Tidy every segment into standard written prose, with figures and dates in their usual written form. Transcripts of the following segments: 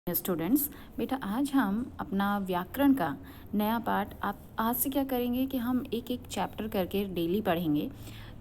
Students, बेटा आज हम अपना व्याकरण का नया पार्ट आप आज से क्या करेंगे कि हम एक एक चैप्टर करके डेली पढ़ेंगे।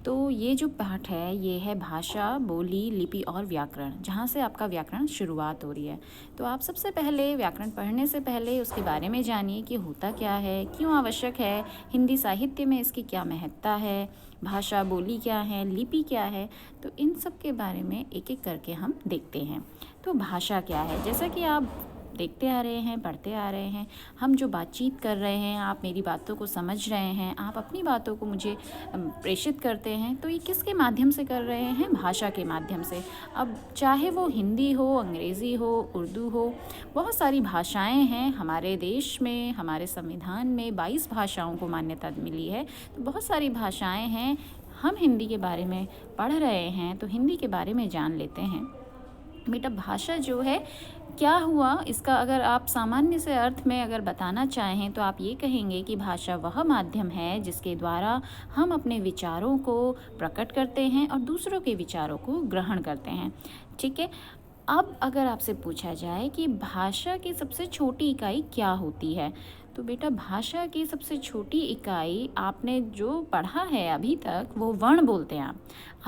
तो ये जो पाठ है ये है भाषा, बोली, लिपि और व्याकरण, जहाँ से आपका व्याकरण शुरुआत हो रही है। तो आप सबसे पहले व्याकरण पढ़ने से पहले उसके बारे में जानिए कि होता क्या है, क्यों आवश्यक है, हिंदी साहित्य में इसकी क्या महत्ता है, भाषा बोली क्या है, लिपि क्या है। तो इन सब के बारे में एक एक करके हम देखते हैं। तो भाषा क्या है, जैसा कि आप देखते आ रहे हैं, पढ़ते आ रहे हैं, हम जो बातचीत कर रहे हैं, आप मेरी बातों को समझ रहे हैं, आप अपनी बातों को मुझे प्रेषित करते हैं, तो ये किसके माध्यम से कर रहे हैं? भाषा के माध्यम से। अब चाहे वो हिंदी हो, अंग्रेज़ी हो, उर्दू हो, बहुत सारी भाषाएं हैं हमारे देश में। हमारे संविधान में 22 भाषाओं को मान्यता मिली है। तो बहुत सारी भाषाएं हैं। हम हिंदी के बारे में पढ़ रहे हैं तो हिंदी के बारे में जान लेते हैं। बेटा भाषा जो है क्या हुआ, इसका अगर आप सामान्य से अर्थ में अगर बताना चाहें तो आप ये कहेंगे कि भाषा वह माध्यम है जिसके द्वारा हम अपने विचारों को प्रकट करते हैं और दूसरों के विचारों को ग्रहण करते हैं। ठीक है। अब अगर आपसे पूछा जाए कि भाषा की सबसे छोटी इकाई क्या होती है, तो बेटा भाषा की सबसे छोटी इकाई आपने जो पढ़ा है अभी तक वो वर्ण बोलते हैं।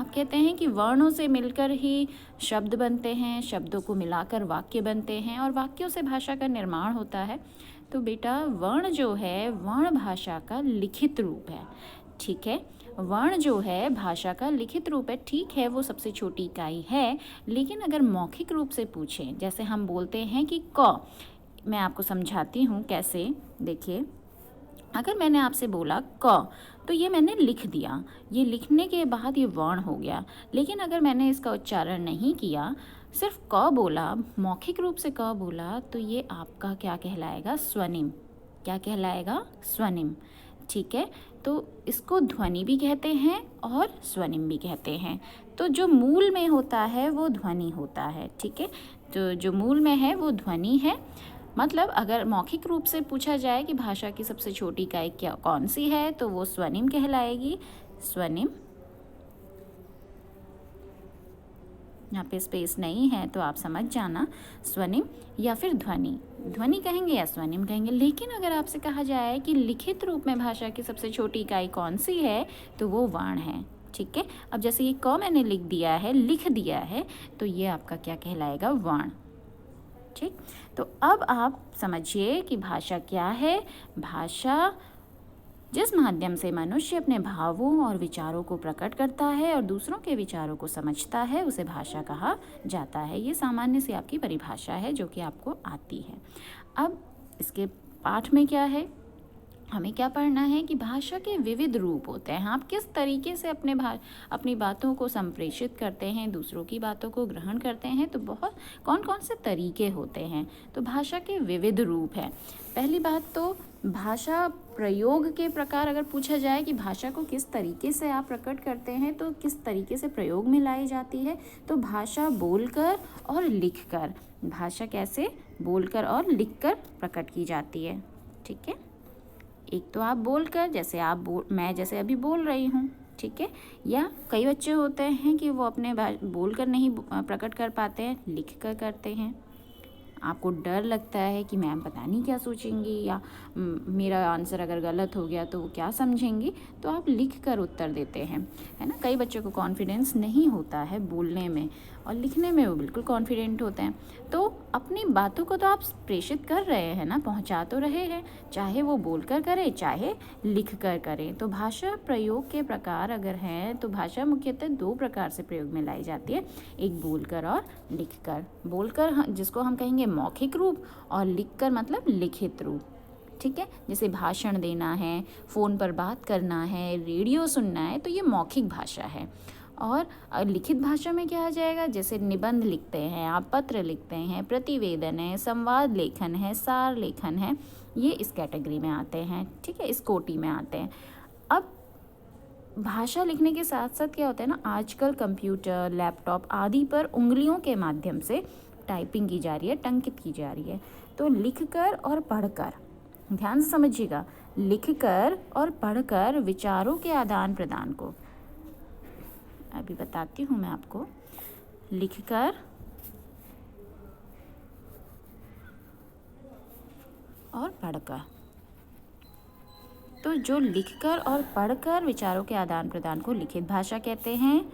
आप कहते हैं कि वर्णों से मिलकर ही शब्द बनते हैं, शब्दों को मिलाकर वाक्य बनते हैं और वाक्यों से भाषा का निर्माण होता है। तो बेटा वर्ण जो है, वर्ण भाषा का लिखित रूप है। ठीक है, वर्ण जो है भाषा का लिखित रूप है। ठीक है, वो सबसे छोटी इकाई है, लेकिन अगर मौखिक रूप से पूछें, जैसे हम बोलते हैं कि क, मैं आपको समझाती हूँ कैसे। देखिए, अगर मैंने आपसे बोला क, तो ये मैंने लिख दिया, ये लिखने के बाद ये वर्ण हो गया। लेकिन अगर मैंने इसका उच्चारण नहीं किया, सिर्फ क बोला, मौखिक रूप से क बोला, तो ये आपका क्या कहलाएगा? स्वनिम। क्या कहलाएगा? स्वनिम। ठीक है, तो इसको ध्वनि भी कहते हैं और स्वनिम भी कहते हैं। तो जो मूल में होता है वो ध्वनि होता है। ठीक है, तो जो मूल में है वो ध्वनि है। मतलब अगर मौखिक रूप से पूछा जाए कि भाषा की सबसे छोटी इकाई क्या कौन सी है, तो वो स्वनिम कहलाएगी। स्वनिम। यहाँ पे स्पेस नहीं है तो आप समझ जाना, स्वनिम या फिर ध्वनि। ध्वनि कहेंगे या स्वनिम कहेंगे। लेकिन अगर आपसे कहा जाए कि लिखित रूप में भाषा की सबसे छोटी इकाई कौन सी है, तो वो वर्ण है। ठीक है, अब जैसे ये क मैंने लिख दिया है, लिख दिया है, तो ये आपका क्या कहलाएगा? वर्ण। ठीक, तो अब आप समझिए कि भाषा क्या है। भाषा जिस माध्यम से मनुष्य अपने भावों और विचारों को प्रकट करता है और दूसरों के विचारों को समझता है, उसे भाषा कहा जाता है। ये सामान्य सी आपकी परिभाषा है जो कि आपको आती है। अब इसके पाठ में क्या है, हमें क्या पढ़ना है कि भाषा के विविध रूप होते हैं। आप किस तरीके से अपनी बातों को संप्रेषित करते हैं, दूसरों की बातों को ग्रहण करते हैं। तो बहुत कौन कौन से तरीके होते हैं। तो भाषा के विविध रूप है। पहली बात तो भाषा प्रयोग के प्रकार, अगर पूछा जाए कि भाषा को किस तरीके से आप प्रकट करते हैं, तो किस तरीके से प्रयोग में लाई जाती है, तो भाषा बोलकर और लिखकर। भाषा कैसे? बोलकर और लिखकर प्रकट की जाती है। ठीक है, एक तो आप बोलकर, जैसे मैं जैसे अभी बोल रही हूँ। ठीक है, या कई बच्चे होते हैं कि वो अपने बोलकर नहीं प्रकट कर पाते हैं, लिख कर करते हैं। आपको डर लगता है कि मैम पता नहीं क्या सोचेंगी, या मेरा आंसर अगर गलत हो गया तो वो क्या समझेंगी, तो आप लिख कर उत्तर देते हैं, है ना। कई बच्चों को कॉन्फिडेंस नहीं होता है बोलने में, और लिखने में वो बिल्कुल कॉन्फिडेंट होते हैं। तो अपनी बातों को तो आप प्रेषित कर रहे हैं ना, पहुंचा तो रहे हैं, चाहे वो बोलकर करें चाहे लिख कर करें। तो भाषा प्रयोग के प्रकार अगर हैं, तो भाषा मुख्यतः दो प्रकार से प्रयोग में लाई जाती है, एक बोलकर और लिखकर। बोलकर जिसको हम कहेंगे मौखिक रूप, और लिखकर मतलब लिखित रूप। ठीक है, जैसे भाषण देना है, फ़ोन पर बात करना है, रेडियो सुनना है, तो ये मौखिक भाषा है। और लिखित भाषा में क्या आ जाएगा, जैसे निबंध लिखते हैं आप, पत्र लिखते हैं, प्रतिवेदन है, संवाद लेखन है, सार लेखन है, ये इस कैटेगरी में आते हैं। ठीक है, इस कोटि में आते हैं। अब भाषा लिखने के साथ साथ क्या होता है ना, आजकल कंप्यूटर, लैपटॉप आदि पर उंगलियों के माध्यम से टाइपिंग की जा रही है, टंकित की जा रही है। तो लिखकर और पढ़कर, ध्यान से समझिएगा, लिखकर और पढ़कर विचारों के आदान प्रदान को, अभी बताती हूँ मैं आपको, लिखकर पढ़कर। तो जो लिखकर और पढ़कर विचारों के आदान प्रदान को लिखित भाषा कहते हैं,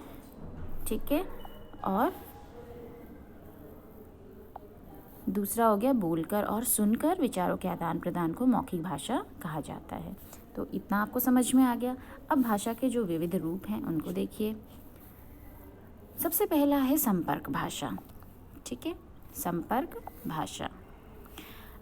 ठीक है। और दूसरा हो गया बोलकर और सुनकर विचारों के आदान प्रदान को मौखिक भाषा कहा जाता है। तो इतना आपको समझ में आ गया। अब भाषा के जो विविध रूप हैं उनको देखिए। सबसे पहला है संपर्क भाषा, ठीक है, संपर्क भाषा।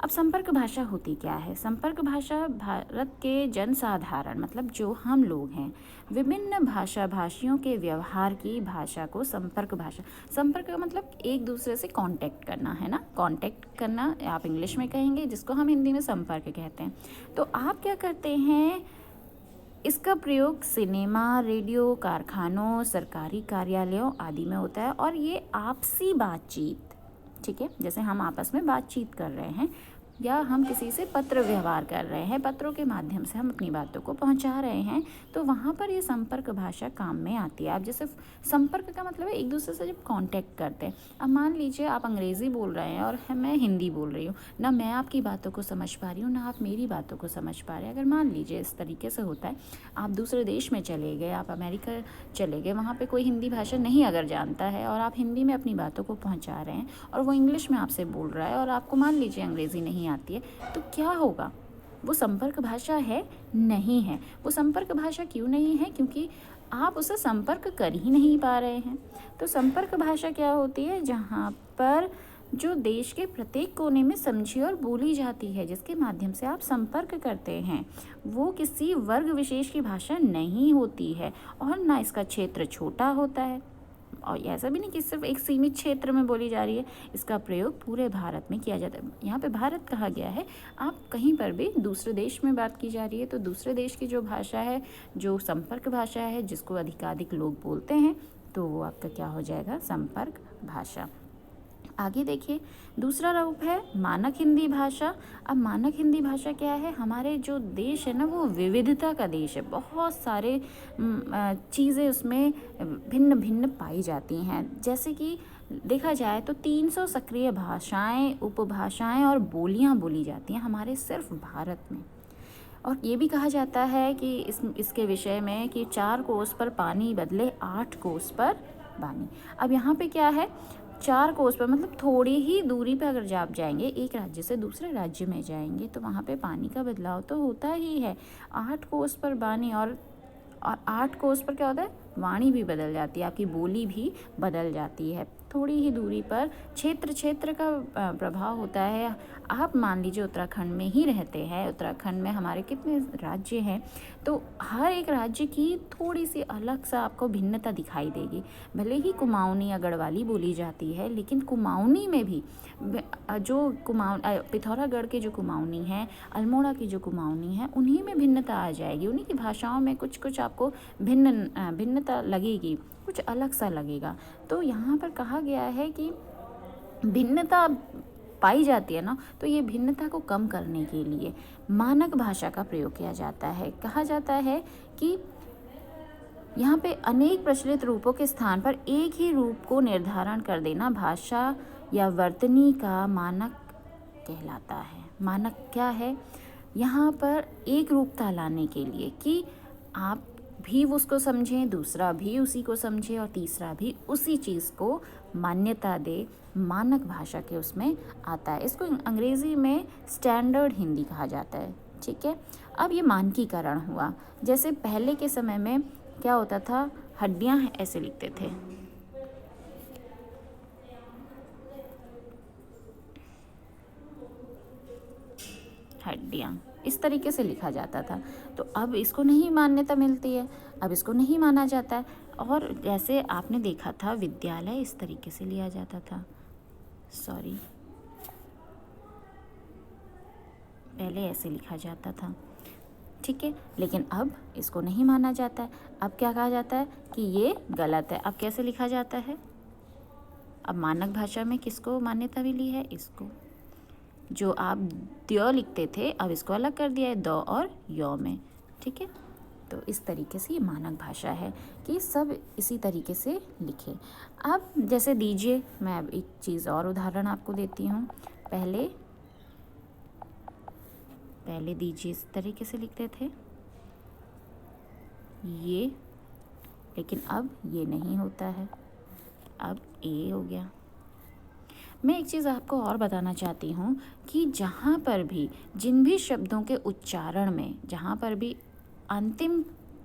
अब संपर्क भाषा होती क्या है? संपर्क भाषा भारत के जनसाधारण मतलब जो हम लोग हैं विभिन्न भाषा भाषियों के व्यवहार की भाषा को संपर्क भाषा। संपर्क का मतलब एक दूसरे से कांटेक्ट करना है ना, कांटेक्ट करना आप इंग्लिश में कहेंगे, जिसको हम हिंदी में संपर्क कहते हैं। तो आप क्या करते हैं, इसका प्रयोग सिनेमा, रेडियो, कारखानों, सरकारी कार्यालयों आदि में होता है। और ये आपसी बातचीत, ठीक है, जैसे हम आपस में बातचीत कर रहे हैं या हम किसी से पत्र व्यवहार कर रहे हैं, पत्रों के माध्यम से हम अपनी बातों को पहुंचा रहे हैं, तो वहाँ पर ये संपर्क भाषा काम में आती है। आप जैसे संपर्क का मतलब है एक दूसरे से जब कांटेक्ट करते हैं। अब मान लीजिए आप अंग्रेज़ी बोल रहे हैं और मैं हिंदी बोल रही हूँ, ना मैं आपकी बातों को समझ पा रही हूँ ना आप मेरी बातों को समझ पा रहे हैं। अगर मान लीजिए इस तरीके से होता है, आप दूसरे देश में चले गए, आप अमेरिका चले गए, वहाँ पर कोई हिंदी भाषा नहीं अगर जानता है और आप हिंदी में अपनी बातों को पहुँचा रहे हैं और वो इंग्लिश में आपसे बोल रहा है और आपको मान लीजिए अंग्रेज़ी नहीं आती है, तो क्या होगा? वो संपर्क भाषा है? नहीं है। वो संपर्क भाषा क्यों नहीं है? क्योंकि आप उससे संपर्क कर ही नहीं पा रहे हैं। तो संपर्क भाषा क्या होती है? जहाँ पर जो देश के प्रत्येक कोने में समझी और बोली जाती है, जिसके माध्यम से आप संपर्क करते हैं, वो किसी वर्ग विशेष की भाषा नहीं होती है और ना इसका क्षेत्र छोटा होता है और ऐसा भी नहीं कि सिर्फ एक सीमित क्षेत्र में बोली जा रही है। इसका प्रयोग पूरे भारत में किया जाता है। यहाँ पे भारत कहा गया है, आप कहीं पर भी दूसरे देश में बात की जा रही है तो दूसरे देश की जो भाषा है, जो संपर्क भाषा है, जिसको अधिकाधिक लोग बोलते हैं, तो वो आपका क्या हो जाएगा? संपर्क भाषा। आगे देखिए, दूसरा रूप है मानक हिंदी भाषा। अब मानक हिंदी भाषा क्या है? हमारे जो देश है ना, वो विविधता का देश है। बहुत सारे चीज़ें उसमें भिन्न भिन्न पाई जाती हैं। जैसे कि देखा जाए तो 300 सक्रिय भाषाएं, उपभाषाएं और बोलियां बोली जाती हैं हमारे सिर्फ भारत में। और ये भी कहा जाता है कि इसके विषय में कि 4 कोस पर पानी बदले 8 कोस पर बानी। अब यहाँ पे क्या है? 4 कोस पर मतलब थोड़ी ही दूरी पे अगर आप जाएंगे, एक राज्य से दूसरे राज्य में जाएंगे, तो वहाँ पे पानी का बदलाव तो होता ही है। 8 कोस पर बानी और 8 कोस पर क्या होता है? वाणी भी बदल जाती है, आपकी बोली भी बदल जाती है। थोड़ी ही दूरी पर क्षेत्र का प्रभाव होता है। आप मान लीजिए उत्तराखंड में ही रहते हैं। उत्तराखंड में हमारे कितने राज्य हैं, तो हर एक राज्य की थोड़ी सी अलग सा आपको भिन्नता दिखाई देगी। भले ही कुमाऊनी अगढ़वाली बोली जाती है, लेकिन कुमाऊनी में भी जो पिथौरागढ़ के जो कुमाऊनी हैं, अल्मोड़ा की जो कुमाऊनी है, उन्हीं में भिन्नता आ जाएगी। उन्हीं की भाषाओं में कुछ आपको भिन्नता लगेगी, कुछ अलग सा लगेगा। तो यहाँ पर कहा गया है कि भिन्नता पाई जाती है ना, तो ये भिन्नता को कम करने के लिए मानक भाषा का प्रयोग किया जाता है। कहा जाता है कि यहाँ पे अनेक प्रचलित रूपों के स्थान पर एक ही रूप को निर्धारण कर देना भाषा या वर्तनी का मानक कहलाता है। मानक क्या है? यहाँ पर एक रूपता लाने के लिए कि आप भी उसको समझें, दूसरा भी उसी को समझे और तीसरा भी उसी चीज़ को मान्यता दे, मानक भाषा के उसमें आता है। इसको अंग्रेज़ी में स्टैंडर्ड हिंदी कहा जाता है, ठीक है। अब ये मानकीकरण हुआ। जैसे पहले के समय में क्या होता था, हड्डियाँ ऐसे लिखते थे, हड्डियाँ इस तरीके से लिखा जाता था। तो अब इसको नहीं मान्यता मिलती है, अब इसको नहीं माना जाता है। और जैसे आपने देखा था विद्यालय इस तरीके से लिया जाता था, पहले ऐसे लिखा जाता था, ठीक है। लेकिन अब इसको नहीं माना जाता है। अब क्या कहा जाता है कि ये गलत है। अब कैसे लिखा जाता है? अब मानक भाषा में किसको मान्यता मिली है? इसको। जो आप द्य लिखते थे, अब इसको अलग कर दिया है द और य में, ठीक है। तो इस तरीके से ये मानक भाषा है कि सब इसी तरीके से लिखे। अब जैसे दीजिए, मैं अब एक चीज़ और उदाहरण आपको देती हूँ। पहले पहले दीजिए इस तरीके से लिखते थे ये, लेकिन अब ये नहीं होता है, अब ए हो गया। मैं एक चीज़ आपको और बताना चाहती हूँ कि जहाँ पर भी जिन भी शब्दों के उच्चारण में जहाँ पर भी अंतिम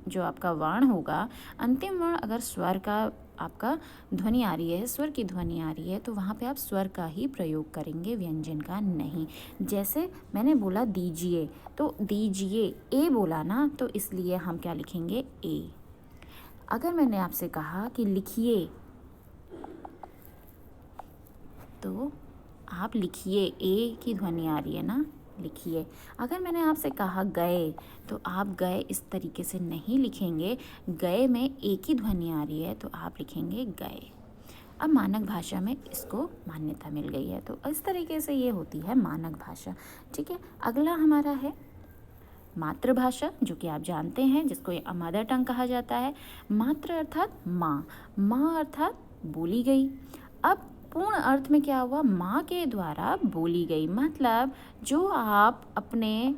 जो आपका वर्ण होगा, अंतिम वर्ण अगर स्वर का आपका ध्वनि आ रही है, स्वर की ध्वनि आ रही है, तो वहाँ पे आप स्वर का ही प्रयोग करेंगे, व्यंजन का नहीं। जैसे मैंने बोला दीजिए, तो दीजिए ए बोला ना, तो इसलिए हम क्या लिखेंगे ए। अगर मैंने आपसे कहा कि लिखिए, तो आप लिखिए, ए की ध्वनि आ रही है ना, लिखिए। अगर मैंने आपसे कहा गए, तो आप गए इस तरीके से नहीं लिखेंगे, गए में ए की ध्वनि आ रही है तो आप लिखेंगे गए। अब मानक भाषा में इसको मान्यता मिल गई है, तो इस तरीके से ये होती है मानक भाषा। ठीक है, अगला हमारा है मातृभाषा, जो कि आप जानते हैं, जिसको मदर टंग कहा जाता है। मातृ अर्थात माँ, माँ अर्थात बोली गई। अब पूर्ण अर्थ में क्या हुआ, माँ के द्वारा बोली गई, मतलब जो आप अपने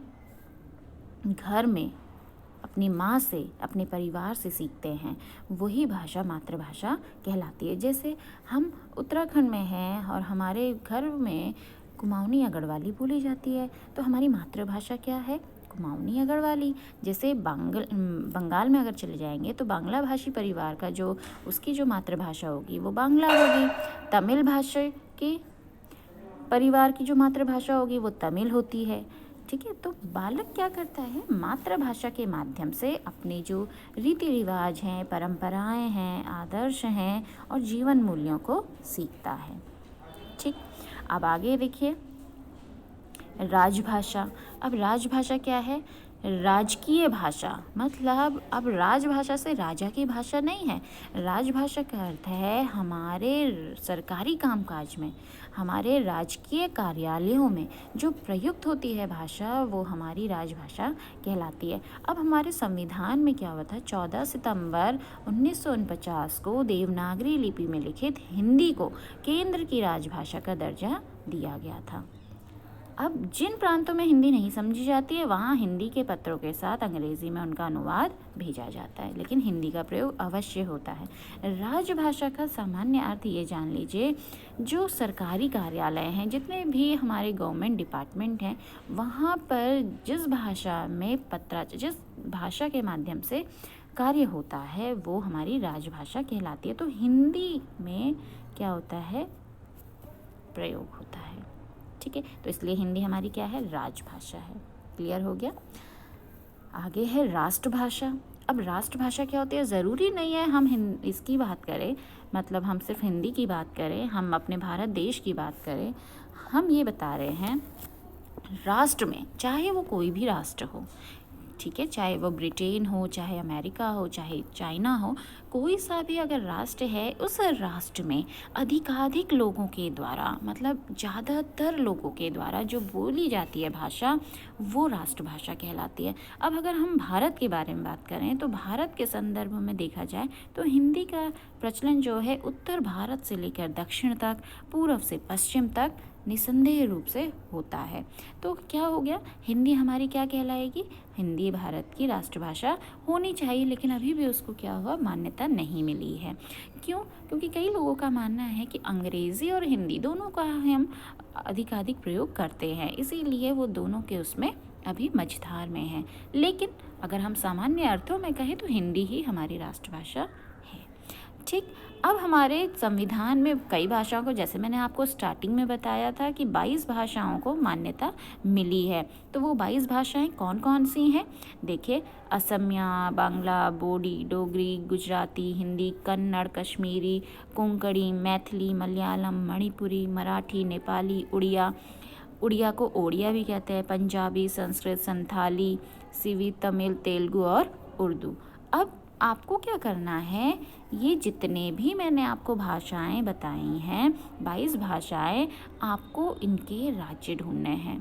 घर में अपनी माँ से, अपने परिवार से सीखते हैं, वही भाषा मातृभाषा कहलाती है। जैसे हम उत्तराखंड में हैं और हमारे घर में कुमाऊनी अगड़वाली बोली जाती है, तो हमारी मातृभाषा क्या है, कुमाऊनी अगड़वाली। जैसे बंगाल में अगर चले जाएंगे तो बांग्ला भाषी परिवार का जो उसकी जो मातृभाषा होगी वो बांग्ला होगी। तमिल भाषा के परिवार की जो मातृभाषा होगी वो तमिल होती है। ठीक है, तो बालक क्या करता है, मातृभाषा के माध्यम से अपने जो रीति रिवाज हैं, परंपराएं हैं, आदर्श हैं और जीवन मूल्यों को सीखता है। ठीक, अब आगे देखिए राजभाषा। अब राजभाषा क्या है, राजकीय भाषा, मतलब अब राजभाषा से राजा की भाषा नहीं है। राजभाषा का अर्थ है हमारे सरकारी कामकाज में, हमारे राजकीय कार्यालयों में जो प्रयुक्त होती है भाषा, वो हमारी राजभाषा कहलाती है। अब हमारे संविधान में क्या हुआ था, 14 सितंबर 1949 को देवनागरी लिपि में लिखित हिंदी को केंद्र की राजभाषा का दर्जा दिया गया था। अब जिन प्रांतों में हिंदी नहीं समझी जाती है, वहाँ हिंदी के पत्रों के साथ अंग्रेज़ी में उनका अनुवाद भेजा जाता है, लेकिन हिंदी का प्रयोग अवश्य होता है। राजभाषा का सामान्य अर्थ ये जान लीजिए, जो सरकारी कार्यालय हैं, जितने भी हमारे गवर्नमेंट डिपार्टमेंट हैं, वहाँ पर जिस भाषा में जिस भाषा के माध्यम से कार्य होता है, वो हमारी राजभाषा कहलाती है। तो हिंदी में क्या होता है, प्रयोग होता है। ठीक है, तो इसलिए हिंदी हमारी क्या है, राजभाषा है। क्लियर हो गया। आगे है राष्ट्रभाषा। अब राष्ट्रभाषा क्या होती है, ज़रूरी नहीं है हम इसकी बात करें, मतलब हम सिर्फ हिंदी की बात करें, हम अपने भारत देश की बात करें। हम ये बता रहे हैं राष्ट्र में, चाहे वो कोई भी राष्ट्र हो, ठीक है, चाहे वो ब्रिटेन हो, चाहे अमेरिका हो, चाहे चाइना हो, कोई सा भी अगर राष्ट्र है, उस राष्ट्र में अधिकाधिक लोगों के द्वारा, मतलब ज़्यादातर लोगों के द्वारा जो बोली जाती है भाषा, वो राष्ट्रभाषा कहलाती है। अब अगर हम भारत के बारे में बात करें, तो भारत के संदर्भ में देखा जाए तो हिंदी का प्रचलन जो है उत्तर भारत से लेकर दक्षिण तक, पूर्व से पश्चिम तक निसंदेह रूप से होता है। तो क्या हो गया, हिंदी हमारी क्या कहलाएगी, हिंदी भारत की राष्ट्रभाषा होनी चाहिए, लेकिन अभी भी उसको क्या हुआ, मान्यता नहीं मिली है। क्यों? क्योंकि कई लोगों का मानना है कि अंग्रेज़ी और हिंदी दोनों का हम अधिकाधिक प्रयोग करते हैं, इसीलिए वो दोनों के उसमें अभी मझधार में हैं। लेकिन अगर हम सामान्य अर्थों में कहें तो हिंदी ही हमारी राष्ट्रभाषा है। ठीक, अब हमारे संविधान में कई भाषाओं को, जैसे मैंने आपको स्टार्टिंग में बताया था कि 22 भाषाओं को मान्यता मिली है। तो वो 22 भाषाएं कौन कौन सी हैं, देखिए, असमिया, बांग्ला, बोडी, डोगरी, गुजराती, हिंदी, कन्नड़, कश्मीरी, कोंकणी, मैथिली, मलयालम, मणिपुरी, मराठी, नेपाली, उड़िया को ओडिया भी कहते हैं, पंजाबी, संस्कृत, संथाली, सिवी, तमिल, तेलुगु और उर्दू। अब आपको क्या करना है, ये जितने भी मैंने आपको भाषाएं बताई हैं, 22 भाषाएं, आपको इनके राज्य ढूंढने हैं।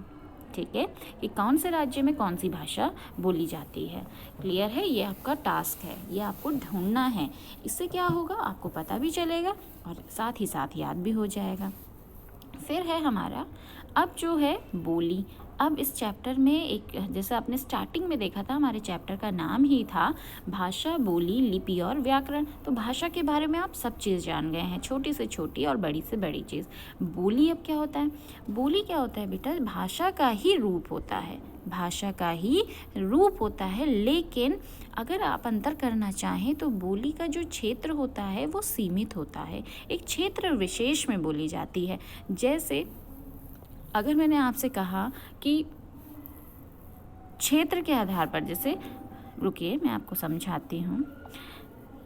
ठीक है, कि कौन से राज्य में कौन सी भाषा बोली जाती है। क्लियर है, ये आपका टास्क है, ये आपको ढूंढना है। इससे क्या होगा, आपको पता भी चलेगा और साथ ही साथ याद भी हो जाएगा। फिर है हमारा अब जो है बोली। अब इस चैप्टर में एक, जैसे आपने स्टार्टिंग में देखा था, हमारे चैप्टर का नाम ही था भाषा, बोली, लिपि और व्याकरण। तो भाषा के बारे में आप सब चीज़ जान गए हैं, छोटी से छोटी और बड़ी से बड़ी चीज़। बोली अब क्या होता है? बोली क्या होता है बेटा? भाषा का ही रूप होता है, भाषा का ही रूप होता है। लेकिन अगर आप अंतर करना चाहें तो बोली का जो क्षेत्र होता है वो सीमित होता है, एक क्षेत्र विशेष में बोली जाती है। जैसे अगर मैंने आपसे कहा कि क्षेत्र के आधार पर, जैसे रुकिए मैं आपको समझाती हूँ,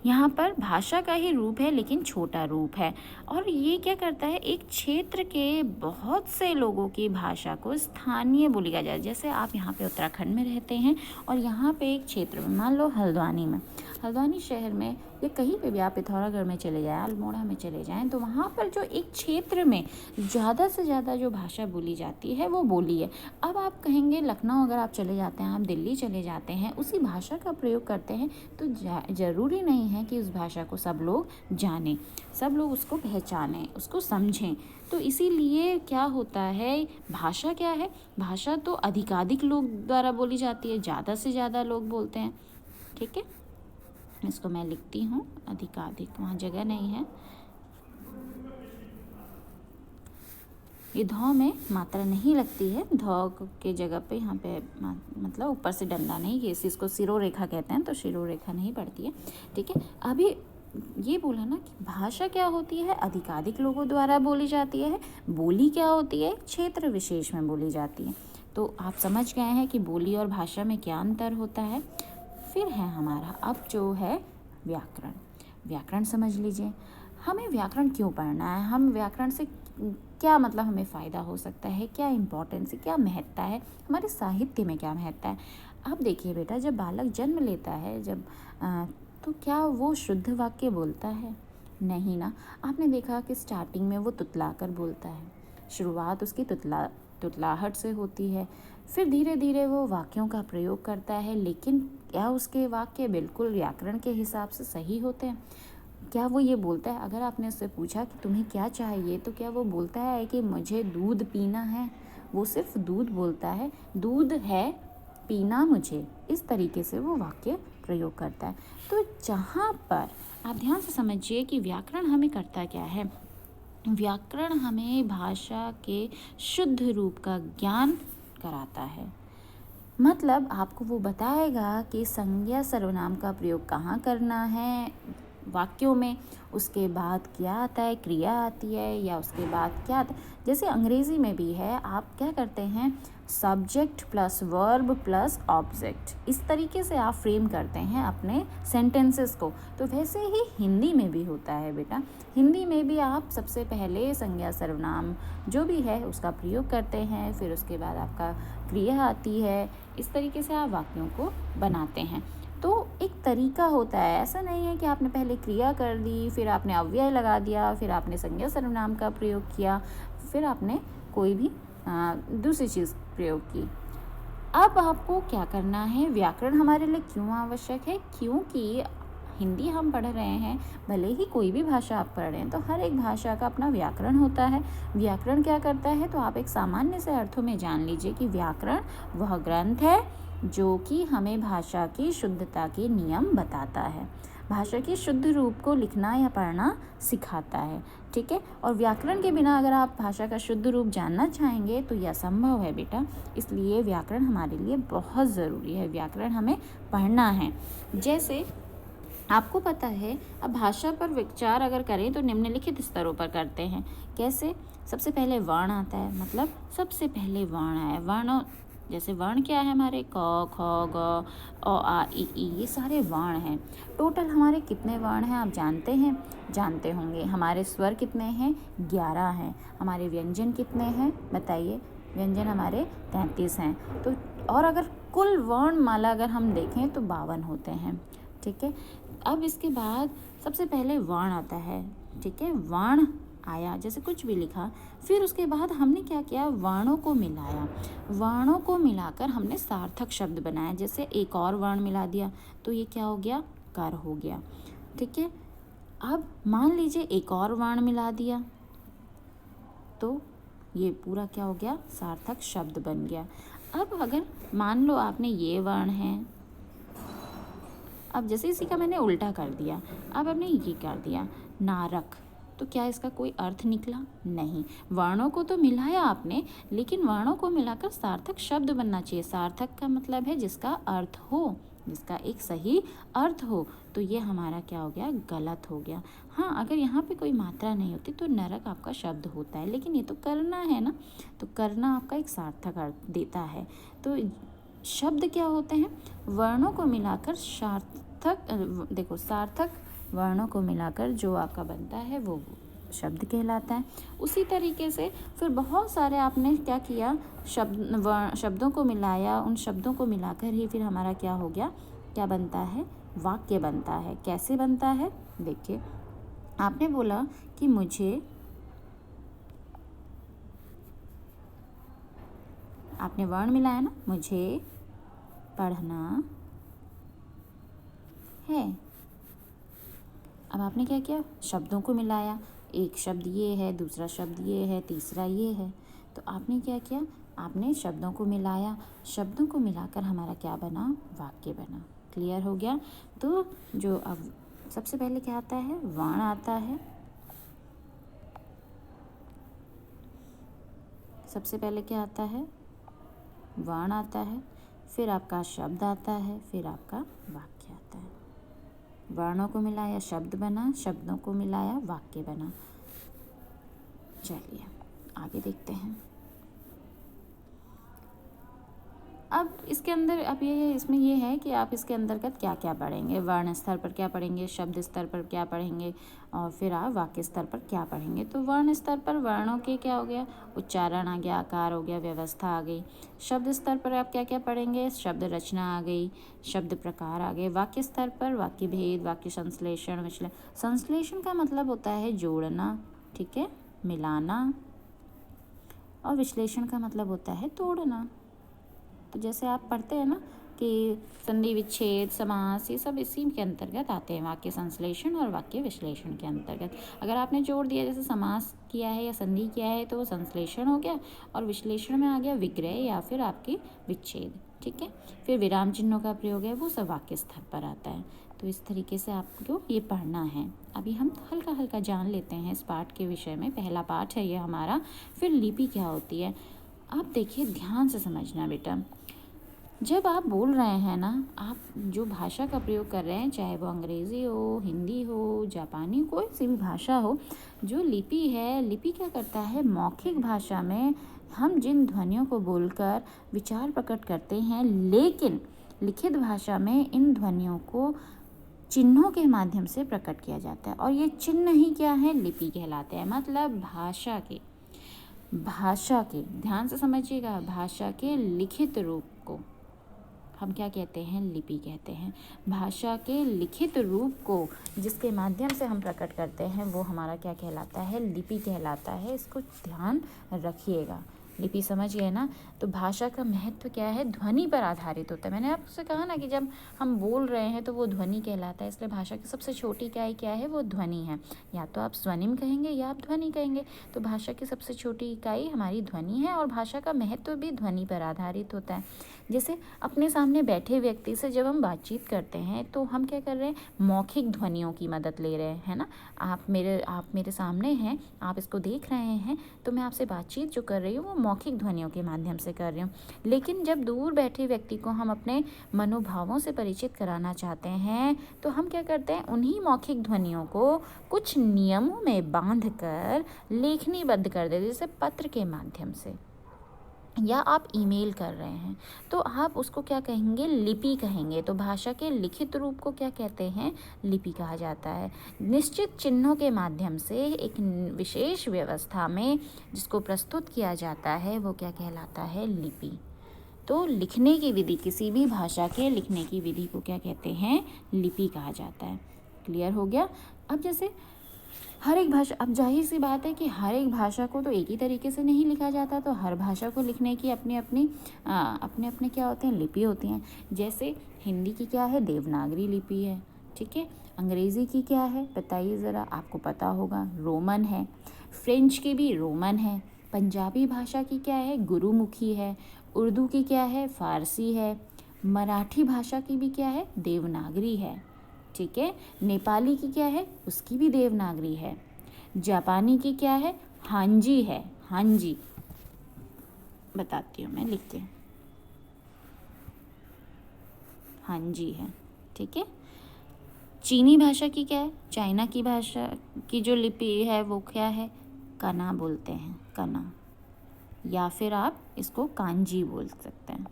यहाँ पर भाषा का ही रूप है लेकिन छोटा रूप है, और ये क्या करता है, एक क्षेत्र के बहुत से लोगों की भाषा को स्थानीय बोली कहा जाए। जैसे आप यहाँ पे उत्तराखंड में रहते हैं और यहाँ पे एक क्षेत्र में, मान लो हल्द्वानी शहर में, या कहीं पे भी आप पिथौरागढ़ में चले जाएं, अल्मोड़ा में चले जाएं, तो वहाँ पर जो एक क्षेत्र में ज़्यादा से ज़्यादा जो भाषा बोली जाती है वो बोली है। अब आप कहेंगे लखनऊ अगर आप चले जाते हैं, आप दिल्ली चले जाते हैं, उसी भाषा का प्रयोग करते हैं, तो ज़रूरी नहीं है कि उस भाषा को सब लोग जानें, सब लोग उसको पहचानें, उसको समझें। तो इसीलिए क्या होता है, भाषा क्या है? भाषा तो अधिकाधिक लोग द्वारा बोली जाती है, ज़्यादा से ज़्यादा लोग बोलते हैं। ठीक है, इसको मैं लिखती हूँ, अधिकाधिक, वहाँ जगह नहीं है, ये धौ में मात्रा नहीं लगती है, धौ के जगह पे यहाँ पे मतलब ऊपर से डंडा नहीं, ये इसको शिरोरेखा कहते हैं, तो शिरोरेखा नहीं पड़ती है। ठीक है, अभी ये बोला ना कि भाषा क्या होती है, अधिकाधिक लोगों द्वारा बोली जाती है। बोली क्या होती है, क्षेत्र विशेष में बोली जाती है। तो आप समझ गए हैं कि बोली और भाषा में क्या अंतर होता है। फिर है हमारा अब जो है व्याकरण। व्याकरण समझ लीजिए, हमें व्याकरण क्यों पढ़ना है, हम व्याकरण से क्या मतलब हमें फ़ायदा हो सकता है, क्या इम्पोर्टेंस है, क्या महत्ता है, हमारे साहित्य में क्या महत्ता है। अब देखिए बेटा, जब बालक जन्म लेता है, जब तो क्या वो शुद्ध वाक्य बोलता है? नहीं ना। आपने देखा कि स्टार्टिंग में वो तुतलाकर बोलता है, शुरुआत उसकी तुतलाहट से होती है, फिर धीरे धीरे वो वाक्यों का प्रयोग करता है। लेकिन क्या उसके वाक्य बिल्कुल व्याकरण के हिसाब से सही होते हैं? क्या वो ये बोलता है, अगर आपने उससे पूछा कि तुम्हें क्या चाहिए, तो क्या वो बोलता है कि मुझे दूध पीना है? वो सिर्फ दूध बोलता है, दूध है पीना मुझे, इस तरीके से वो वाक्य प्रयोग करता है। तो जहाँ पर आप ध्यान से समझिए कि व्याकरण हमें करता क्या है। व्याकरण हमें भाषा के शुद्ध रूप का ज्ञान कराता है। मतलब आपको वो बताएगा कि संज्ञा सर्वनाम का प्रयोग कहाँ करना है वाक्यों में, उसके बाद क्या आता है, क्रिया आती है, या उसके बाद क्या आता है। जैसे अंग्रेज़ी में भी है, आप क्या करते हैं, subject plus verb plus object, इस तरीके से आप फ्रेम करते हैं अपने सेंटेंसेस को। तो वैसे ही हिंदी में भी होता है बेटा, हिंदी में भी आप सबसे पहले संज्ञा सर्वनाम जो भी है उसका प्रयोग करते हैं, फिर उसके बाद आपका क्रिया आती है, इस तरीके से आप वाक्यों को बनाते हैं। तो एक तरीका होता है, ऐसा नहीं है कि आपने पहले क्रिया कर दी, फिर आपने अव्यय लगा दिया, फिर आपने संज्ञा सर्वनाम का प्रयोग किया, फिर आपने कोई भी दूसरी चीज़ प्रयोग की। अब आपको क्या करना है, व्याकरण हमारे लिए क्यों आवश्यक है? क्योंकि हिंदी हम पढ़ रहे हैं, भले ही कोई भी भाषा आप पढ़ रहे हैं, तो हर एक भाषा का अपना व्याकरण होता है। व्याकरण क्या करता है, तो आप एक सामान्य से अर्थों में जान लीजिए कि व्याकरण वह ग्रंथ है जो कि हमें भाषा की शुद्धता के नियम बताता है, भाषा के शुद्ध रूप को लिखना या पढ़ना सिखाता है। ठीक है, और व्याकरण के बिना अगर आप भाषा का शुद्ध रूप जानना चाहेंगे तो यह असंभव है बेटा। इसलिए व्याकरण हमारे लिए बहुत ज़रूरी है, व्याकरण हमें पढ़ना है। जैसे आपको पता है, अब भाषा पर विचार अगर करें तो निम्नलिखित स्तरों पर करते हैं। कैसे? सबसे पहले वर्ण आता है, मतलब सबसे पहले वर्ण आया। वर्ण जैसे वर्ण क्या है हमारे, क ख ग अ आ इ ई, ये सारे वर्ण हैं। टोटल हमारे कितने वर्ण हैं आप जानते हैं? जानते होंगे। हमारे स्वर कितने हैं? 11 हैं। हमारे व्यंजन कितने हैं बताइए? व्यंजन हमारे 33 हैं। तो और अगर कुल वर्णमाला अगर हम देखें तो 52 होते हैं। ठीक है, अब इसके बाद सबसे पहले वर्ण आता है। ठीक है, वर्ण आया, जैसे कुछ भी लिखा, फिर उसके बाद हमने क्या किया, वर्णों को मिलाया। वर्णों को मिलाकर हमने सार्थक शब्द बनाया। जैसे एक और वर्ण मिला दिया तो ये क्या हो गया, कर हो गया। ठीक है, अब मान लीजिए एक और वर्ण मिला दिया तो ये पूरा क्या हो गया, सार्थक शब्द बन गया। अब अगर मान लो आपने ये वर्ण है, अब जैसे इसी का मैंने उल्टा कर दिया, अब आपने ये कर दिया नारक, तो क्या इसका कोई अर्थ निकला? नहीं। वर्णों को तो मिलाया आपने, लेकिन वर्णों को मिलाकर सार्थक शब्द बनना चाहिए। सार्थक का मतलब है जिसका अर्थ हो, जिसका एक सही अर्थ हो। तो ये हमारा क्या हो गया, गलत हो गया। हाँ, अगर यहाँ पे कोई मात्रा नहीं होती तो नरक आपका शब्द होता है, लेकिन ये तो करना है ना, तो करना आपका एक सार्थक अर्थ देता है। तो शब्द क्या होते हैं, वर्णों को मिलाकर सार्थक, देखो सार्थक वर्णों को मिलाकर जो आपका बनता है वो शब्द कहलाता है। उसी तरीके से फिर बहुत सारे आपने क्या किया, शब्दों को मिलाया, उन शब्दों को मिलाकर ही फिर हमारा क्या हो गया, क्या बनता है, वाक्य बनता है। कैसे बनता है, देखिए आपने बोला कि मुझे, आपने वर्ण मिलाया ना, मुझे पढ़ना है। अब आपने क्या किया, शब्दों को मिलाया, एक शब्द ये है, दूसरा शब्द ये है, तीसरा ये है। तो आपने क्या किया, आपने शब्दों को मिलाया, शब्दों को मिलाकर हमारा क्या बना, वाक्य बना। क्लियर हो गया। तो जो अब सबसे पहले क्या आता है, वर्ण आता है। सबसे पहले क्या आता है, वर्ण आता है, फिर आपका शब्द आता है, फिर आपका वाक्य आता है। वर्णों को मिलाया शब्द बना, शब्दों को मिलाया वाक्य बना। चलिए आगे देखते हैं। अब इसके अंदर अब ये इसमें ये है कि आप इसके अंतर्गत क्या क्या पढ़ेंगे, वर्ण स्तर पर क्या पढ़ेंगे, शब्द स्तर पर क्या पढ़ेंगे, और फिर आप वाक्य स्तर पर क्या पढ़ेंगे। तो वर्ण स्तर पर वर्णों के क्या हो गया, उच्चारण आ गया, आकार हो गया, व्यवस्था आ गई। शब्द स्तर पर आप क्या क्या पढ़ेंगे, शब्द रचना आ गई, शब्द प्रकार आ गए। वाक्य स्तर पर वाक्य भेद, वाक्य संश्लेषण, संश्लेषण का मतलब होता है जोड़ना, ठीक है, मिलाना, और विश्लेषण का मतलब होता है तोड़ना। तो जैसे आप पढ़ते हैं ना कि संधि विच्छेद, समास, ये सब इसी के अंतर्गत आते हैं, वाक्य संश्लेषण और वाक्य विश्लेषण के अंतर्गत। अगर आपने जोड़ दिया, जैसे समास किया है या संधि किया है, तो वो संश्लेषण हो गया, और विश्लेषण में आ गया विग्रह या फिर आपके विच्छेद, ठीक है। फिर विराम चिन्हों का प्रयोग है, वो सब वाक्य स्तर पर आता है। तो इस तरीके से आपको ये पढ़ना है। अभी हम हल्का हल्का जान लेते हैं इस पाठ के विषय में। पहला पाठ है ये हमारा। फिर लिपि क्या होती है, आप देखिए ध्यान से समझना बेटा। जब आप बोल रहे हैं ना, आप जो भाषा का प्रयोग कर रहे हैं, चाहे वो अंग्रेज़ी हो, हिंदी हो, जापानी, कोई सी भी भाषा हो, जो लिपि है, लिपि क्या करता है, मौखिक भाषा में हम जिन ध्वनियों को बोलकर विचार प्रकट करते हैं, लेकिन लिखित भाषा में इन ध्वनियों को चिन्हों के माध्यम से प्रकट किया जाता है, और ये चिन्ह ही क्या है, लिपि कहलाते हैं। मतलब भाषा के ध्यान से समझिएगा, भाषा के लिखित रूप को हम क्या कहते हैं, लिपि कहते हैं। भाषा के लिखित रूप को जिसके माध्यम से हम प्रकट करते हैं, वो हमारा क्या कहलाता है, लिपि कहलाता है। इसको ध्यान रखिएगा। लिपि समझ गए ना। तो भाषा का महत्व क्या है, ध्वनि पर आधारित होता है। मैंने आपसे कहा ना कि जब हम बोल रहे हैं तो वो ध्वनि कहलाता है, इसलिए भाषा की सबसे छोटी इकाई क्या है, वो ध्वनि है। या तो आप स्वनिम कहेंगे या आप ध्वनि कहेंगे। तो भाषा की सबसे छोटी इकाई हमारी ध्वनि है, और भाषा का महत्व भी ध्वनि पर आधारित होता है। जैसे अपने सामने बैठे व्यक्ति से जब हम बातचीत करते हैं, तो हम क्या कर रहे हैं, मौखिक ध्वनियों की मदद ले रहे हैं ना। आप मेरे सामने हैं, आप इसको देख रहे हैं, तो मैं आपसे बातचीत जो कर रही हूँ वो मौखिक ध्वनियों के माध्यम से कर रही हूँ। लेकिन जब दूर बैठे व्यक्ति को हम अपने मनोभावों से परिचित कराना चाहते हैं, तो हम क्या करते हैं, उन्हीं मौखिक ध्वनियों को कुछ नियमों में बांधकर लेखनीबद्ध कर देते, जैसे पत्र के माध्यम से, या आप ईमेल कर रहे हैं तो आप उसको क्या कहेंगे, लिपि कहेंगे। तो भाषा के लिखित रूप को क्या कहते हैं, लिपि कहा जाता है। निश्चित चिन्हों के माध्यम से एक विशेष व्यवस्था में जिसको प्रस्तुत किया जाता है, वो क्या कहलाता है, लिपि। तो लिखने की विधि, किसी भी भाषा के लिखने की विधि को क्या कहते हैं, लिपि कहा जाता है। क्लियर हो गया। अब जैसे हर एक भाषा, अब जाहिर सी बात है कि हर एक भाषा को तो एक ही तरीके से नहीं लिखा जाता, तो हर भाषा को लिखने की अपने अपने क्या होते हैं, लिपि होती हैं। जैसे हिंदी की क्या है, देवनागरी लिपि है, ठीक है। अंग्रेज़ी की क्या है, बताइए ज़रा, आपको पता होगा, रोमन है। फ्रेंच की भी रोमन है, पंजाबी भाषा की क्या है, गुरुमुखी है। उर्दू की क्या है, फारसी है। मराठी भाषा की भी क्या है, देवनागरी है। ठीक है। नेपाली की क्या है, उसकी भी देवनागरी है। जापानी की क्या है, हांजी है। हांजी बताती हूँ मैं, लिख के, हांजी है। ठीक है। चीनी भाषा की क्या है, चाइना की भाषा की जो लिपि है वो क्या है, कना बोलते हैं, कना, या फिर आप इसको कांजी बोल सकते हैं,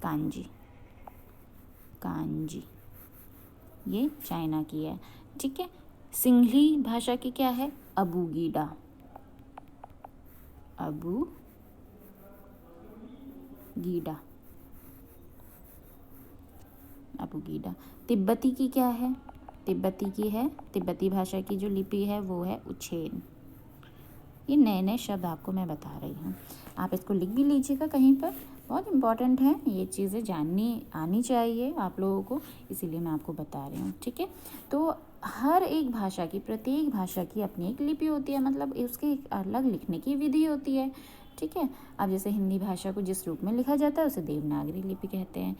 कांजी, कांजी, ये चाइना की है। ठीक है। सिंहली भाषा की क्या है, अबूगीडा, अबूगीडा, अबूगीडा। तिब्बती की क्या है, तिब्बती की है, तिब्बती भाषा की जो लिपि है वो है उछेन। ये नए नए शब्द आपको मैं बता रही हूँ, आप इसको लिख भी लीजिएगा कहीं पर, बहुत इम्पॉर्टेंट है, ये चीज़ें जाननी आनी चाहिए आप लोगों को, इसीलिए मैं आपको बता रही हूँ। ठीक है। तो हर एक भाषा की, प्रत्येक भाषा की अपनी एक लिपि होती है, मतलब उसकी एक अलग लिखने की विधि होती है। ठीक है। अब जैसे हिंदी भाषा को जिस रूप में लिखा जाता है उसे देवनागरी लिपि कहते हैं,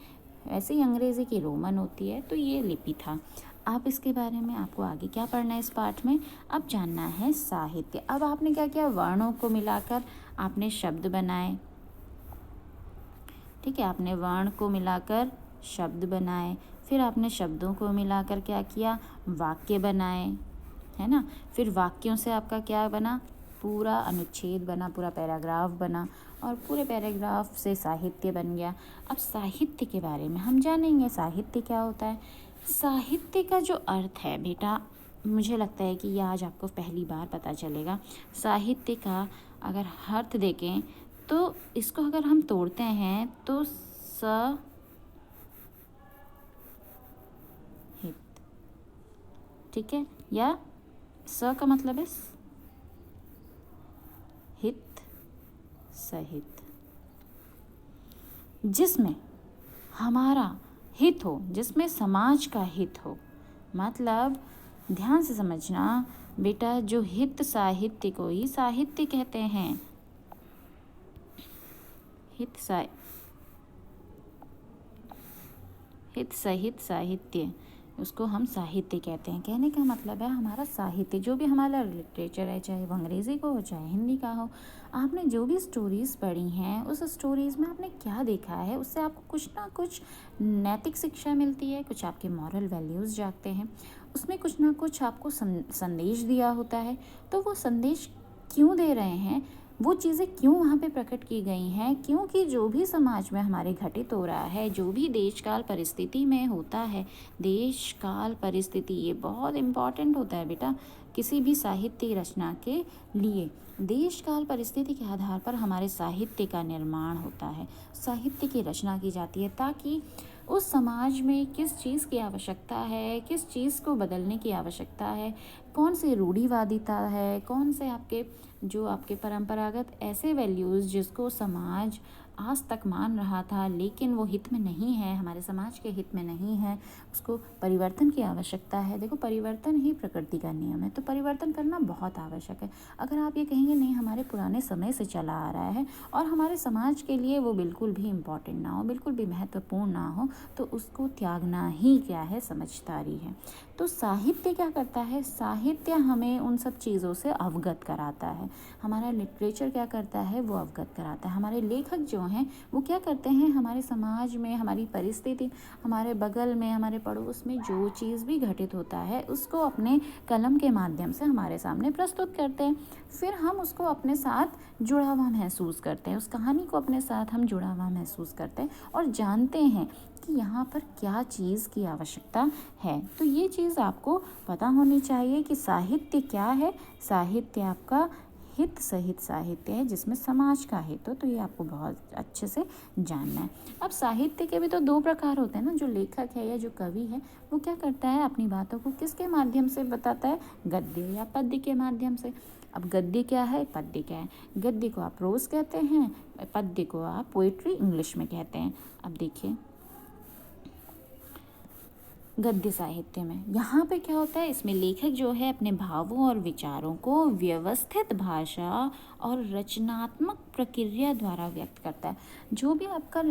वैसे ही अंग्रेज़ी की रोमन होती है। तो ये लिपि था। आप इसके बारे में, आपको आगे क्या पढ़ना है इस पाठ में, अब जानना है साहित्य। अब आपने क्या किया, वर्णों को मिलाकर आपने शब्द बनाए। ठीक है। आपने वर्ण को मिलाकर शब्द बनाए, फिर आपने शब्दों को मिलाकर क्या किया, वाक्य बनाए, है ना। फिर वाक्यों से आपका क्या बना, पूरा अनुच्छेद बना, पूरा पैराग्राफ बना, और पूरे पैराग्राफ से साहित्य बन गया। अब साहित्य के बारे में हम जानेंगे, साहित्य क्या होता है। साहित्य का जो अर्थ है बेटा, मुझे लगता है कि ये आज आपको पहली बार पता चलेगा। साहित्य का अगर अर्थ देखें तो इसको अगर हम तोड़ते हैं तो साहित्य, ठीक है, या स का मतलब है हित, सहित, जिसमें हमारा हित हो, जिसमें समाज का हित हो। मतलब ध्यान से समझना बेटा, जो हित साहित्य को ही साहित्य कहते हैं। हित सहित साहित्य, उसको हम साहित्य कहते हैं। कहने का मतलब है हमारा साहित्य, जो भी हमारा लिटरेचर है, चाहे वो अंग्रेज़ी का हो चाहे हिंदी का हो, आपने जो भी स्टोरीज़ पढ़ी हैं उस स्टोरीज़ में आपने क्या देखा है, उससे आपको कुछ ना कुछ नैतिक शिक्षा मिलती है, कुछ आपके मॉरल वैल्यूज़ जागते हैं, उसमें कुछ ना कुछ आपको संदेश दिया होता है। तो वो संदेश क्यों दे रहे हैं, वो चीज़ें क्यों वहाँ पे प्रकट की गई हैं, क्योंकि जो भी समाज में हमारे घटित हो रहा है, जो भी देश काल परिस्थिति में होता है, देश काल परिस्थिति ये बहुत इम्पॉर्टेंट होता है बेटा किसी भी साहित्य रचना के लिए। देश काल परिस्थिति के आधार पर हमारे साहित्य का निर्माण होता है, साहित्य की रचना की जाती है, ताकि उस समाज में किस चीज़ की आवश्यकता है, किस चीज़ को बदलने की आवश्यकता है, कौन से रूढ़िवादिता है, कौन से आपके जो आपके परंपरागत ऐसे वैल्यूज़ जिसको समाज आज तक मान रहा था लेकिन वो हित में नहीं है, हमारे समाज के हित में नहीं है, उसको परिवर्तन की आवश्यकता है। देखो परिवर्तन ही प्रकृति का नियम है, तो परिवर्तन करना बहुत आवश्यक है। अगर आप ये कहेंगे नहीं हमारे पुराने समय से चला आ रहा है और हमारे समाज के लिए वो बिल्कुल भी इम्पॉर्टेंट ना हो, बिल्कुल भी महत्वपूर्ण ना हो, तो उसको त्यागना ही क्या है, समझदारी है। तो साहित्य क्या करता है, साहित्य हमें उन सब चीज़ों से अवगत कराता है। हमारा लिटरेचर क्या करता है, वो अवगत कराता है। हमारे लेखक जो हैं वो क्या करते हैं, हमारे समाज में, हमारी परिस्थिति, हमारे बगल में, हमारे पड़ोस में जो चीज़ भी घटित होता है उसको अपने कलम के माध्यम से हमारे सामने प्रस्तुत करते हैं। फिर हम उसको अपने साथ जुड़ा हुआ महसूस करते हैं, उस कहानी को अपने साथ हम जुड़ा हुआ महसूस करते हैं और जानते हैं कि यहाँ पर क्या चीज़ की आवश्यकता है। तो ये चीज़ आपको पता होनी चाहिए कि साहित्य क्या है। साहित्य आपका हित सहित साहित्य है जिसमें समाज का हित हो, तो ये आपको बहुत अच्छे से जानना है। अब साहित्य के भी तो दो प्रकार होते हैं ना, जो लेखक है या जो कवि है वो क्या करता है, अपनी बातों को किसके माध्यम से बताता है, गद्य या पद्य के माध्यम से। अब गद्य क्या है, पद्य क्या है, गद्य को आप प्रोज कहते हैं, पद्य को आप पोइट्री इंग्लिश में कहते हैं। अब देखिए गद्य साहित्य में यहाँ पे क्या होता है, इसमें लेखक जो है अपने भावों और विचारों को व्यवस्थित भाषा और रचनात्मक प्रक्रिया द्वारा व्यक्त करता है। जो भी आपका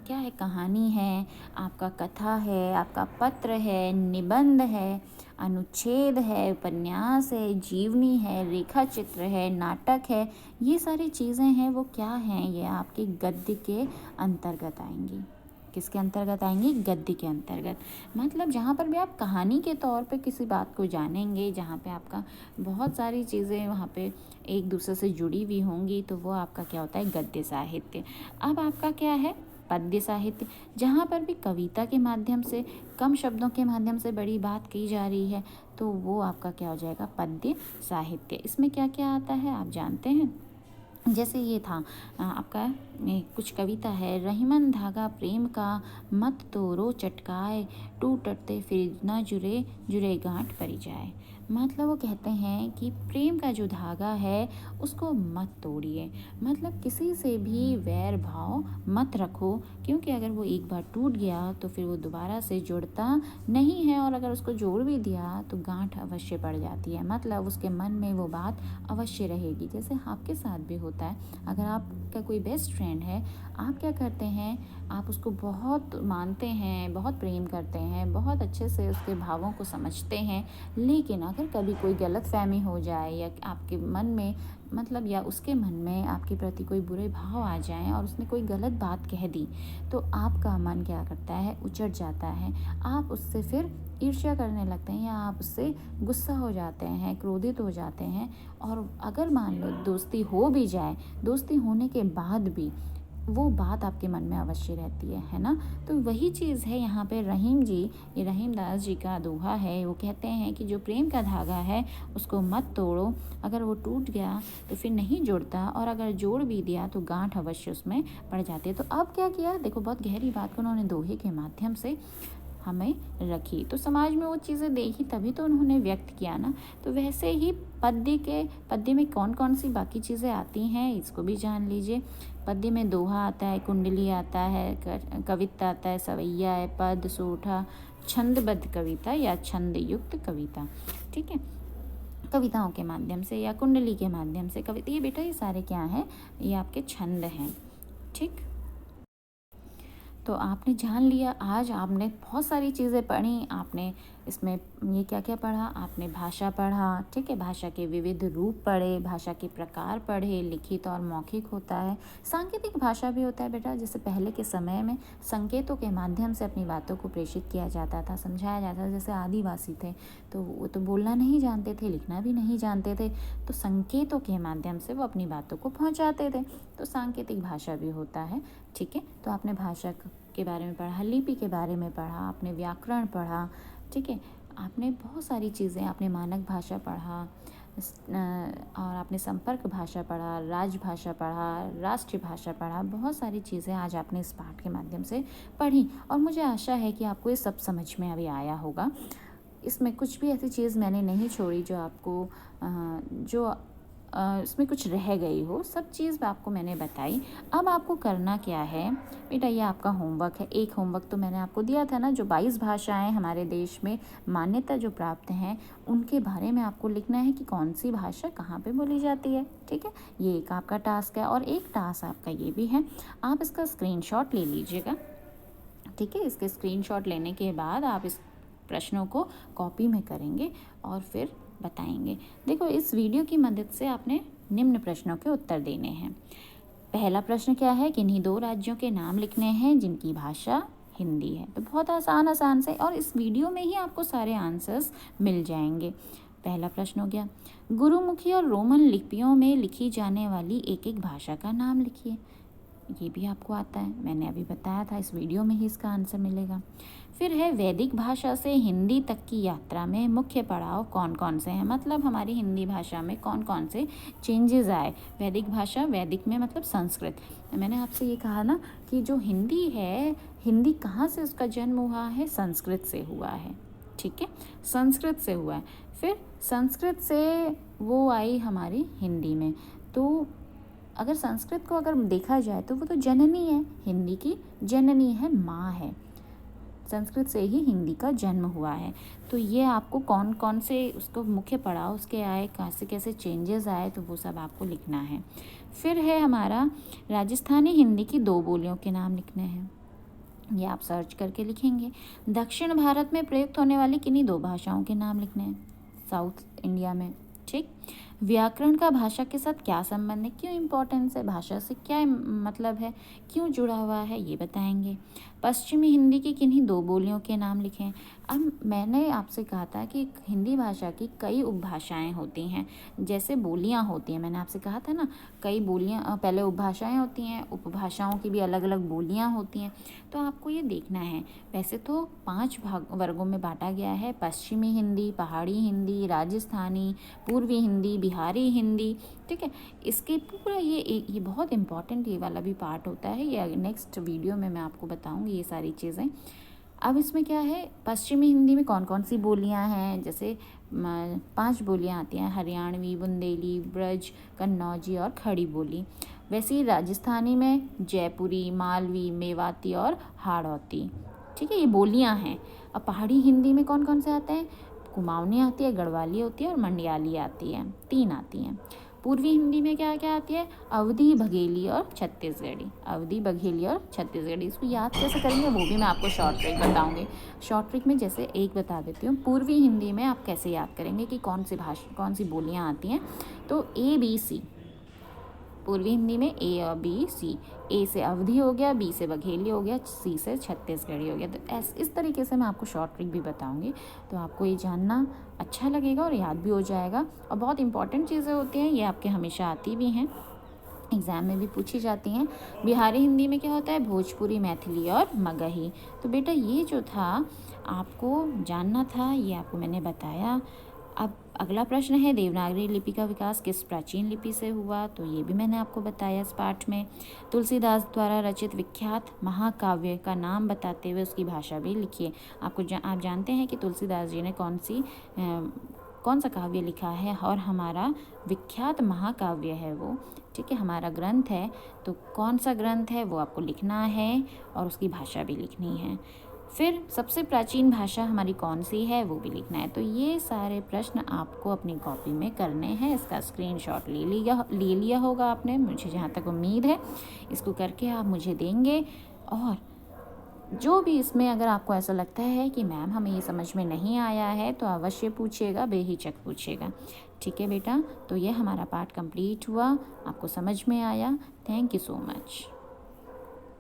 क्या है, कहानी है, आपका कथा है, आपका पत्र है, निबंध है, अनुच्छेद है, उपन्यास है, जीवनी है, रेखा चित्र है, नाटक है, ये सारी चीज़ें हैं वो क्या हैं, ये आपके गद्य के अंतर्गत आएंगी। किसके अंतर्गत आएंगी? गद्य के अंतर्गत। मतलब जहाँ पर भी आप कहानी के तौर पे किसी बात को जानेंगे, जहाँ पे आपका बहुत सारी चीज़ें वहाँ पे एक दूसरे से जुड़ी हुई होंगी, तो वो आपका क्या होता है, गद्य साहित्य। अब आपका क्या है, पद्य साहित्य। जहाँ पर भी कविता के माध्यम से, कम शब्दों के माध्यम से बड़ी बात की जा रही है, तो वो आपका क्या हो जाएगा, पद्य साहित्य। इसमें क्या क्या आता है आप जानते हैं? जैसे ये था आपका कुछ कविता है, रहीमन धागा प्रेम का मत तोड़ो चटकाए, टूटते फिर न जुड़े जुड़े गांठ पड़ी जाए। मतलब वो कहते हैं कि प्रेम का जो धागा है उसको मत तोड़िए, मतलब किसी से भी वैर भाव मत रखो, क्योंकि अगर वो एक बार टूट गया तो फिर वो दोबारा से जुड़ता नहीं है, और अगर उसको जोड़ भी दिया तो गांठ अवश्य पड़ जाती है। मतलब उसके मन में वो बात अवश्य रहेगी। जैसे आपके साथ भी होता है, अगर आपका कोई बेस्ट फ्रेंड है, आप क्या करते हैं, आप उसको बहुत मानते हैं, बहुत प्रेम करते हैं, बहुत अच्छे से उसके भावों को समझते हैं, लेकिन अगर कभी कोई गलतफहमी हो जाए या आपके मन में मतलब या उसके मन में आपके प्रति कोई बुरे भाव आ जाएं और उसने कोई गलत बात कह दी, तो आपका मन क्या करता है, उचट जाता है। आप उससे फिर ईर्ष्या करने लगते हैं, या आप उससे गुस्सा हो जाते हैं, क्रोधित हो जाते हैं। और अगर मान लो दोस्ती हो भी जाए, दोस्ती होने के बाद भी वो बात आपके मन में अवश्य रहती है ना। तो वही चीज़ है यहाँ पे रहीम जी, ये रहीमदास जी का दोहा है। वो कहते हैं कि जो प्रेम का धागा है उसको मत तोड़ो, अगर वो टूट गया तो फिर नहीं जुड़ता, और अगर जोड़ भी दिया तो गांठ अवश्य उसमें पड़ जाती है। तो अब क्या किया, देखो बहुत गहरी बात को उन्होंने दोहे के माध्यम से हमें रखी, तो समाज में वो चीज़ें देखी तभी तो उन्होंने व्यक्त किया ना। तो वैसे ही पद्य में कौन कौन सी बाकी चीज़ें आती हैं इसको भी जान लीजिए। पद्य में दोहा आता है, कुंडली आता है, कविता आता है, सवैया है, पद, सोठा, छंदबद्ध कविता या छंद युक्त कविता। ठीक है, कविताओं के माध्यम से या कुंडली के माध्यम से कविता, ये बेटा ये सारे क्या हैं, ये आपके छंद हैं। ठीक, तो आपने जान लिया, आज आपने बहुत सारी चीज़ें पढ़ी। आपने इसमें ये क्या क्या पढ़ा, आपने भाषा पढ़ा, ठीक है, भाषा के विविध रूप पढ़े, भाषा के प्रकार पढ़े, लिखित और मौखिक होता है, सांकेतिक भाषा भी होता है बेटा। जैसे पहले के समय में संकेतों के माध्यम से अपनी बातों को प्रेषित किया जाता था, समझाया जाता था। जैसे आदिवासी थे तो वो तो बोलना नहीं जानते थे, लिखना भी नहीं जानते थे, तो संकेतों के माध्यम से वो अपनी बातों को पहुँचाते थे, तो सांकेतिक भाषा भी होता है। ठीक है, तो आपने भाषा के बारे में पढ़ा, लिपि के बारे में पढ़ा, आपने व्याकरण पढ़ा, ठीक है, आपने बहुत सारी चीज़ें, आपने मानक भाषा पढ़ा, और आपने संपर्क भाषा पढ़ा, राजभाषा पढ़ा, राष्ट्रीय भाषा पढ़ा। बहुत सारी चीज़ें आज आपने इस पाठ के माध्यम से पढ़ी, और मुझे आशा है कि आपको ये सब समझ में अभी आया होगा। इसमें कुछ भी ऐसी चीज़ मैंने नहीं छोड़ी जो आपको जो इसमें कुछ रह गई हो, सब चीज़ आपको मैंने बताई। अब आपको करना क्या है बेटा, ये आपका होमवर्क है। एक होमवर्क तो मैंने आपको दिया था ना, जो 22 भाषाएं हमारे देश में मान्यता जो प्राप्त हैं उनके बारे में आपको लिखना है कि कौन सी भाषा कहाँ पे बोली जाती है। ठीक है, ये एक आपका टास्क है, और एक टास्क आपका ये भी है, आप इसका स्क्रीनशॉट ले लीजिएगा। ठीक है, इसके स्क्रीनशॉट लेने के बाद आप इस प्रश्नों को कॉपी में करेंगे और फिर बताएंगे। देखो, इस वीडियो की मदद से आपने निम्न प्रश्नों के उत्तर देने हैं। पहला प्रश्न क्या है, किन्हीं 2 राज्यों के नाम लिखने हैं जिनकी भाषा हिंदी है। तो बहुत आसान से, और इस वीडियो में ही आपको सारे आंसर्स मिल जाएंगे। पहला प्रश्न हो गया, गुरुमुखी और रोमन लिपियों में लिखी जाने वाली एक एक भाषा का नाम लिखिए। ये भी आपको आता है, मैंने अभी बताया था, इस वीडियो में ही इसका आंसर मिलेगा। फिर है, वैदिक भाषा से हिंदी तक की यात्रा में मुख्य पड़ाव कौन कौन से हैं। मतलब हमारी हिंदी भाषा में कौन कौन से चेंजेस आए। वैदिक भाषा, वैदिक में मतलब संस्कृत। मैंने आपसे ये कहा ना कि जो हिंदी है, हिंदी कहाँ से उसका जन्म हुआ है, संस्कृत से हुआ है। ठीक है, संस्कृत से हुआ है। फिर संस्कृत से वो आई हमारी हिंदी में। तो अगर संस्कृत को अगर देखा जाए तो वो तो जननी है, हिंदी की जननी है, माँ है। संस्कृत से ही हिंदी का जन्म हुआ है। तो ये आपको कौन कौन से उसको मुख्य पड़ाव उसके आए, कैसे कैसे चेंजेस आए, तो वो सब आपको लिखना है। फिर है हमारा राजस्थानी हिंदी की 2 बोलियों के नाम लिखने हैं, ये आप सर्च करके लिखेंगे। दक्षिण भारत में प्रयुक्त होने वाली किन्हीं 2 भाषाओं के नाम लिखने हैं साउथ इंडिया में, ठीक। व्याकरण का भाषा के साथ क्या संबंध है, क्यों इम्पोर्टेंस है, भाषा से क्या मतलब है, क्यों जुड़ा हुआ है, ये बताएंगे। पश्चिमी हिंदी की किन्हीं 2 बोलियों के नाम लिखें। अब मैंने आपसे कहा था कि हिंदी भाषा की कई उपभाषाएं होती हैं, जैसे बोलियां होती हैं, मैंने आपसे कहा था ना, कई बोलियां, पहले उपभाषाएं होती हैं, उपभाषाओं की भी अलग अलग बोलियां होती हैं। तो आपको ये देखना है, वैसे तो 5 वर्गों में बांटा गया है, पश्चिमी हिंदी, पहाड़ी हिंदी, राजस्थानी, पूर्वी हिंदी, बिहारी हिंदी, ठीक है। इसके पूरा ये बहुत इंपॉर्टेंट ये वाला भी पार्ट होता है, ये नेक्स्ट वीडियो में मैं आपको बताऊंगी ये सारी चीज़ें। अब इसमें क्या है, पश्चिमी हिंदी में कौन कौन सी बोलियां हैं, जैसे 5 बोलियां आती हैं, हरियाणवी, बुंदेली, ब्रज, कन्नौजी और खड़ी बोली। वैसे ही राजस्थानी में जयपुरी, मालवी, मेवाती और हाड़ौती, ठीक है, ये बोलियां हैं। अब पहाड़ी हिंदी में कौन कौन से आते हैं, कुमाऊनी आती है, गढ़वाली होती है और मंडयाली आती है, 3 आती हैं। पूर्वी हिंदी में क्या क्या आती है, अवधी, बघेली और छत्तीसगढ़ी। अवधी, बघेली और छत्तीसगढ़ी, इसको याद कैसे करेंगे वो भी मैं आपको शॉर्ट ट्रिक बताऊंगी। शॉर्ट ट्रिक में जैसे एक बता देती हूँ, पूर्वी हिंदी में आप कैसे याद करेंगे कि कौन सी बोलियाँ आती हैं। तो ABC, पूर्वी हिंदी में A और B, C। A से अवधी हो गया, B से बघेली हो गया, C से छत्तीसगढ़ी हो गया। तो इस तरीके से मैं आपको शॉर्ट ट्रिक भी बताऊंगी, तो आपको ये जानना अच्छा लगेगा और याद भी हो जाएगा। और बहुत इंपॉर्टेंट चीज़ें होती हैं, ये आपके हमेशा आती भी हैं, एग्ज़ाम में भी पूछी जाती हैं। बिहारी हिंदी में क्या होता है, भोजपुरी, मैथिली और मगही। तो बेटा ये जो था आपको जानना था, ये आपको मैंने बताया। अब अगला प्रश्न है, देवनागरी लिपि का विकास किस प्राचीन लिपि से हुआ, तो ये भी मैंने आपको बताया इस पाठ में। तुलसीदास द्वारा रचित विख्यात महाकाव्य का नाम बताते हुए उसकी भाषा भी लिखिए। आप जानते हैं कि तुलसीदास जी ने कौन सा काव्य लिखा है, और हमारा विख्यात महाकाव्य है वो, ठीक है, हमारा ग्रंथ है। तो कौन सा ग्रंथ है वो आपको लिखना है और उसकी भाषा भी लिखनी है। फिर सबसे प्राचीन भाषा हमारी कौन सी है वो भी लिखना है। तो ये सारे प्रश्न आपको अपनी कॉपी में करने हैं। इसका स्क्रीनशॉट ले लिया होगा आपने, मुझे जहाँ तक उम्मीद है। इसको करके आप मुझे देंगे, और जो भी इसमें अगर आपको ऐसा लगता है कि मैम हमें ये समझ में नहीं आया है, तो अवश्य पूछिएगा, बेहिचक पूछिएगा, ठीक है बेटा। तो ये हमारा पार्ट कंप्लीट हुआ, आपको समझ में आया। Thank you so much.